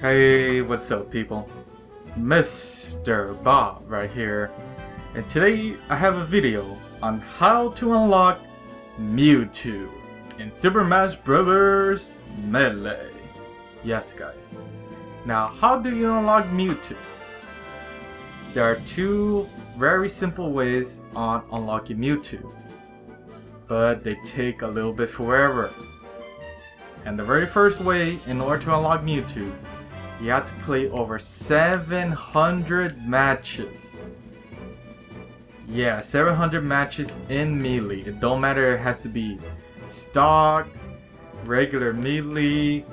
Hey, what's up people? Mr. Bob right here, and today I have a video on how to unlock Mewtwo in Super Smash Bros. Melee. Yes guys. Now how do you unlock Mewtwo? There are two very simple ways on unlocking Mewtwo, but they take a little bit forever. And the very first way, in order to unlock Mewtwo, you have to play over 700 matches. Yeah, 700 matches in Melee. It don't matter, it has to be stock, regular Melee,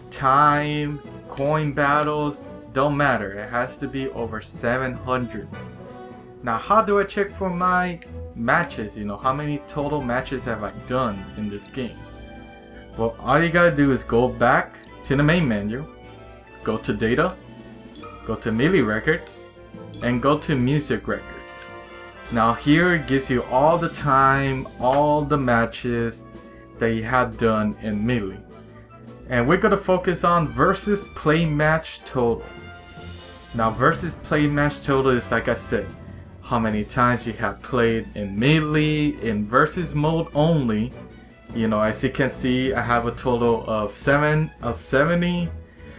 time, coin battles, don't matter. It has to be over 700. Now how do I check for my matches? You know, how many total matches have I done in this game? Well, all you gotta do is go back to the main menu, go to data, go to Melee records, and go to music records. Now here it gives you all the time, all the matches that you have done in Melee. And we're gonna focus on versus play match total. Now versus play match total is, like I said, how many times you have played in Melee, in versus mode only. You know, as you can see, I have a total of 70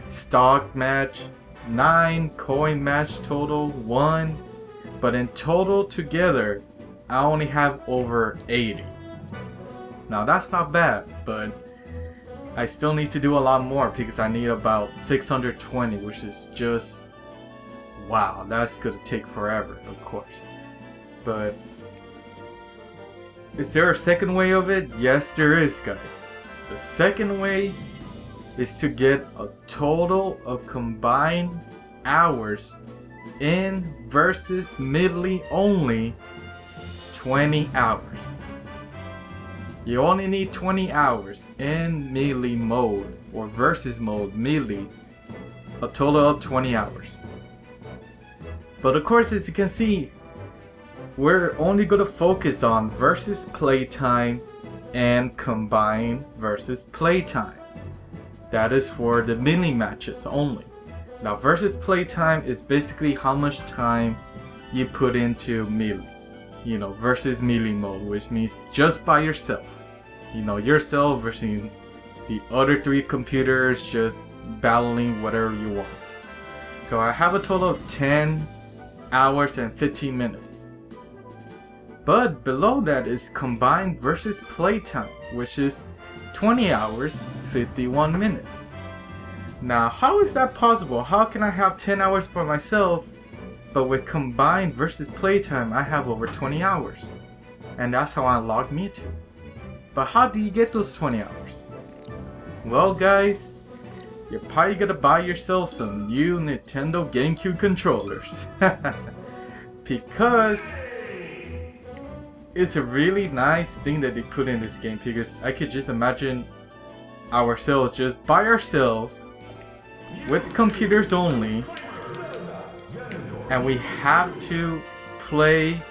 stock match, 9 coin match total, 1. But in total together, I only have over 80. Now that's not bad, but I still need to do a lot more because I need about 620, which is just, wow, that's gonna take forever, of course. But is there a second way of it? Yes, there is, guys. The second way is to get a total of combined hours in versus Melee only 20 hours. You only need 20 hours in Melee mode or versus mode Melee, a total of 20 hours. But of course, as you can see, we're only going to focus on versus playtime and combined versus playtime. That is for the mini matches only. Now versus playtime is basically how much time you put into Melee. You know, versus Melee mode, which means just by yourself. You know, yourself versus the other 3 computers, just battling whatever you want. So I have a total of 10 hours and 15 minutes. But below that is combined versus playtime, which is 20 hours, 51 minutes. Now, how is that possible? How can I have 10 hours by myself, but with combined versus playtime, I have over 20 hours? And that's how I unlock Mewtwo. But how do you get those 20 hours? Well, guys, you're probably gonna buy yourself some new Nintendo GameCube controllers. Because it's a really nice thing that they put in this game, because I could just imagine ourselves just by ourselves with computers only, and we have to play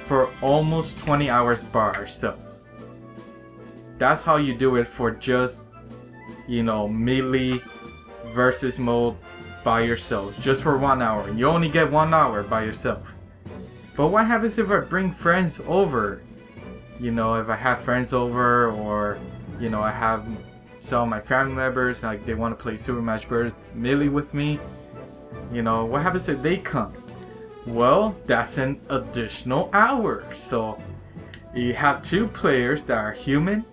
for almost 20 hours by ourselves. That's how you do it for just, you know, Melee versus mode by yourself, just for 1 hour. You only get 1 hour by yourself. But what happens if I bring friends over? You know, if I have friends over, or, you know, I have some of my family members, like they want to play Super Smash Bros. Melee with me. You know, what happens if they come? Well, that's an additional hour. So, you have 2 players that are human,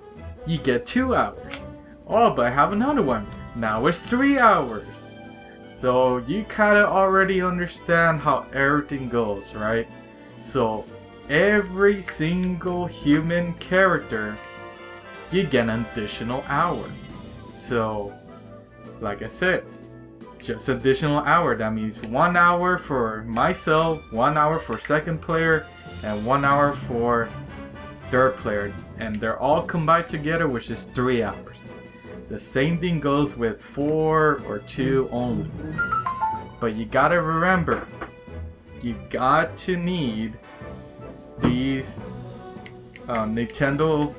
you get 2 hours. Oh, but I have another one. Now it's 3 hours. So, you kind of already understand how everything goes, right? So every single human character, you get an additional hour. So like I said, just additional hour. That means 1 hour for myself, 1 hour for second player, and 1 hour for third player. And they're all combined together, which is 3 hours. The same thing goes with 4 or 2 only. But you gotta remember, you got to need these Nintendo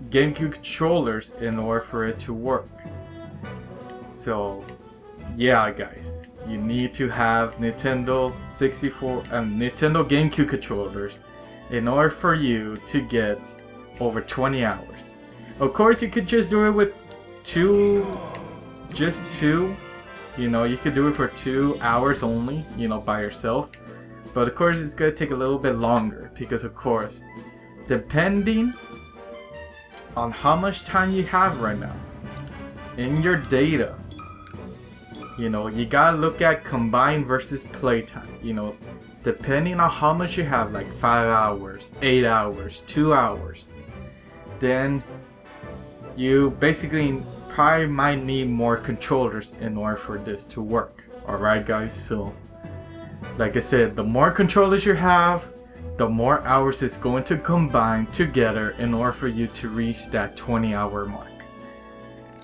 GameCube controllers in order for it to work. So yeah guys, you need to have Nintendo 64 and Nintendo GameCube controllers in order for you to get over 20 hours. Of course, you could just do it with just two. You know, you could do it for 2 hours only, you know, by yourself. But of course, it's gonna take a little bit longer because, of course, depending on how much time you have right now in your data, you know, you gotta look at combined versus playtime. You know, depending on how much you have, like 5 hours, 8 hours, 2 hours, then you basically probably might need more controllers in order for this to work. Alright guys, so like I said, the more controllers you have, the more hours it's going to combine together in order for you to reach that 20-hour mark.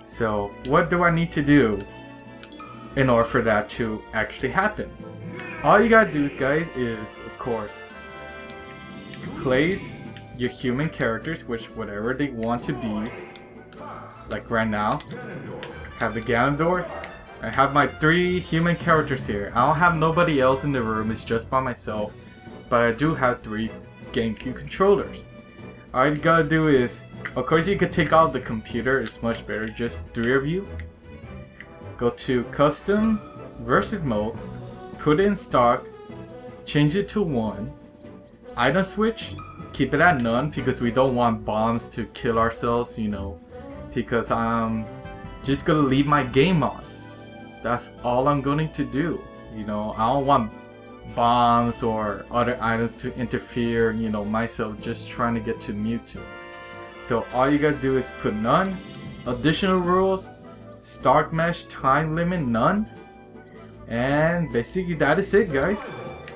So what do I need to do in order for that to actually happen? All you gotta do guys is, of course, place your human characters, which whatever they want to be. Like right now, have the Ganondorf. I have my 3 human characters here. I don't have nobody else in the room, it's just by myself. But I do have 3 GameCube controllers. All you gotta do is, of course you could take out the computer, it's much better, just 3 of you. Go to custom versus mode, put it in stock, change it to 1. Item switch, keep it at none because we don't want bombs to kill ourselves, you know. Because I'm just gonna leave my game on. That's all I'm going to do. You know, I don't want bombs or other items to interfere, you know, myself just trying to get to Mewtwo. So all you gotta do is put none. Additional rules, start mesh time limit none. And basically that is it guys.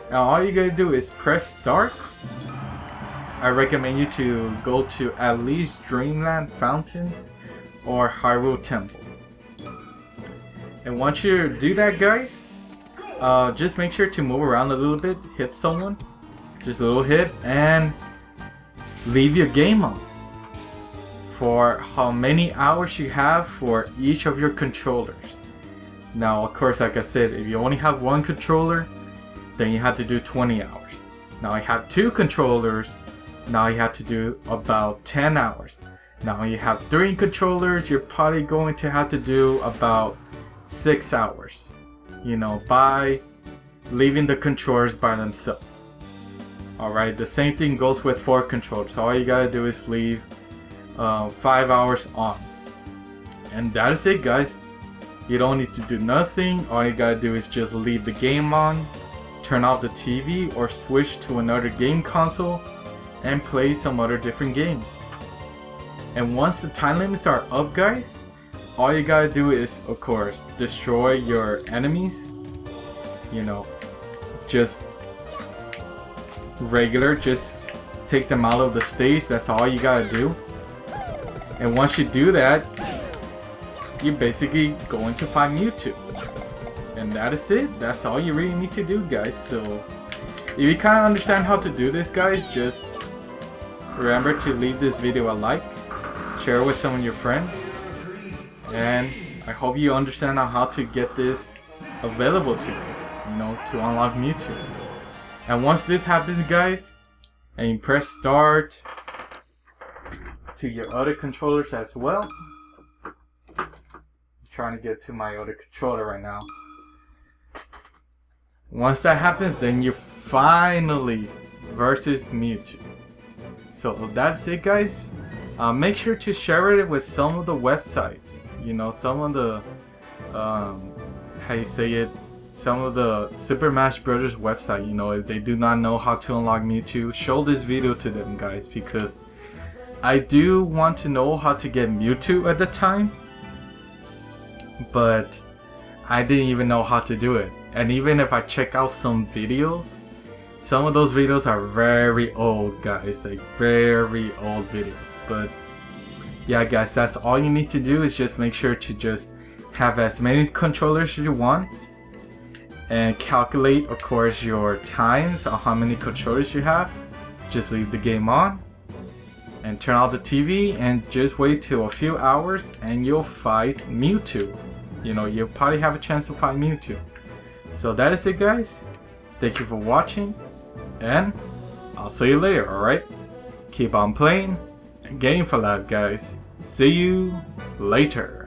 Now all you gotta do is press start. I recommend you to go to at least Dreamland Fountains or Hyrule Temple. And once you do that guys, just make sure to move around a little bit, hit someone, just a little hit, and leave your game on for how many hours you have for each of your controllers. Now of course, like I said, if you only have 1 controller, then you have to do 20 hours. Now I have 2 controllers, now you have to do about 10 hours. Now you have 3 controllers, you're probably going to have to do about 6 hours. You know, by leaving the controllers by themselves. Alright, the same thing goes with 4 controllers. All you gotta do is leave 5 hours on. And that is it guys. You don't need to do nothing. All you gotta do is just leave the game on, turn off the TV or switch to another game console and play some other different game. And once the time limits are up guys, all you gotta do is, of course, destroy your enemies. You know, just regular, just take them out of the stage. That's all you gotta do. And once you do that, you basically going to find Mewtwo. And that is it. That's all you really need to do guys. So if you kind of understand how to do this guys, just remember to leave this video a like, share it with some of your friends, and I hope you understand how to get this available to you, you know, to unlock Mewtwo. And once this happens guys, and you press start to your other controllers as well. I'm trying to get to my other controller right now. Once that happens, then you finally versus Mewtwo. So that's it guys. Make sure to share it with some of the websites, you know, some of the how you say it, some of the Super Smash Brothers website. You know, if they do not know how to unlock Mewtwo, show this video to them guys, because I do want to know how to get Mewtwo at the time, but I didn't even know how to do it. And even if I check out some videos, some of those videos are very old guys, like very old videos. But yeah guys, that's all you need to do, is just make sure to just have as many controllers as you want, and calculate of course your times on how many controllers you have. Just leave the game on and turn off the TV and just wait till a few hours and you'll fight Mewtwo. you know, you'll probably have a chance to find Mewtwo. So that is it, guys. Thank you for watching, and I'll see you later, alright? Keep on playing and game for life, guys. See you later.